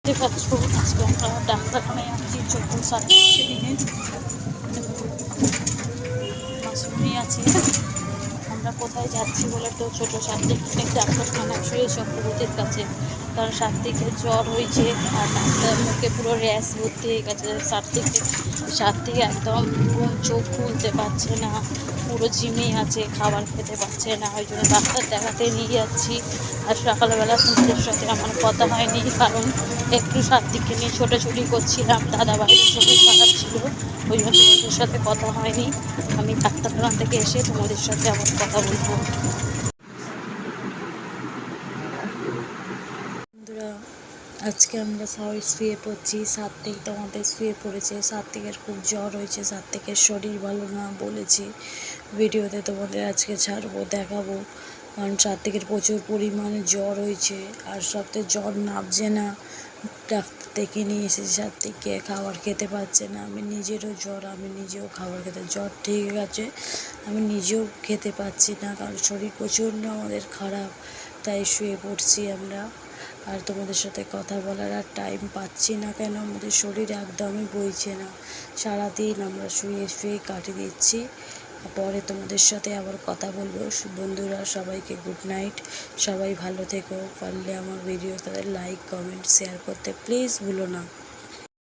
দেখতে পাচ্ছ আজকে আমরা ডাক্তারখানায় আছি চোদ্দ সাতটি দিনে মাসুমি আছে। আমরা কোথায় যাচ্ছি বলে তো ছোটো সাত্বিক ডাক্তারখানা শুয়ে চক্রবর্তীর কাছে, কারণ সাত্বিকের জ্বর হয়েছে আর ডাক্তার মুখে পুরো র্যাশ ভর্তি হয়ে গেছে। সাত্বিক একদম চোখ খুলতে পারছে না, পুরো ঝিমিয়ে আছে, খাবার খেতে পারছে না, ওই জন্য ডাক্তার দেখাতে নিয়ে যাচ্ছি। আর সকালবেলা তোমাদের সাথে আমার কথা হয়নি, কারণ একটু সাত্বিককে নিয়ে ছোটাছুটি করছিলাম, দাদাভাইয়ের শরীর খারাপ ছিল, ওই জন্য তোমাদের সাথে কথা হয়নি। আমি ডাক্তারখানা থেকে এসে তোমাদের সাথে আবার কথা বলবো। বন্ধুরা, আজকে আমরা সবাই শুয়ে পড়ছি। সাত্বিক তোমাদের শুয়ে পড়েছে। সাত্বিকের খুব জ্বর হয়েছে, সাত্বিকের শরীর ভালো না বলেছি। ভিডিওতে তোমাদের আজকে ছাড়বো, দেখাবো, কারণ সাত্বিকের প্রচুর পরিমাণে জ্বর হয়েছে আর সবথেকে জ্বর নামছে না। ডাক্তার থেকে নিয়ে এসেছি, সাত্বিককে খাবার খেতে পারছে না। আমি নিজেরও জ্বর, আমি নিজেও খাবার খেতে, জ্বর ঠিক আছে, আমি নিজেও খেতে পাচ্ছি না, কারণ শরীর প্রচণ্ড আমাদের খারাপ, তাই শুয়ে পড়ছি আমরা। আর তোমাদের সাথে কথা বলার আর টাইম পাচ্ছি না, কেন আমাদের শরীর একদমই বইছে না। সারাদিন আমরা শুয়ে শুয়ে কাটিয়ে দিচ্ছি। পরে তোমাদের সাথে আবার কথা বলবো। বন্ধুরা, সবাইকে গুড নাইট, সবাই ভালো থেকো। পারলে আমার ভিডিও তাদের লাইক কমেন্ট শেয়ার করতে প্লিজ ভুলো না।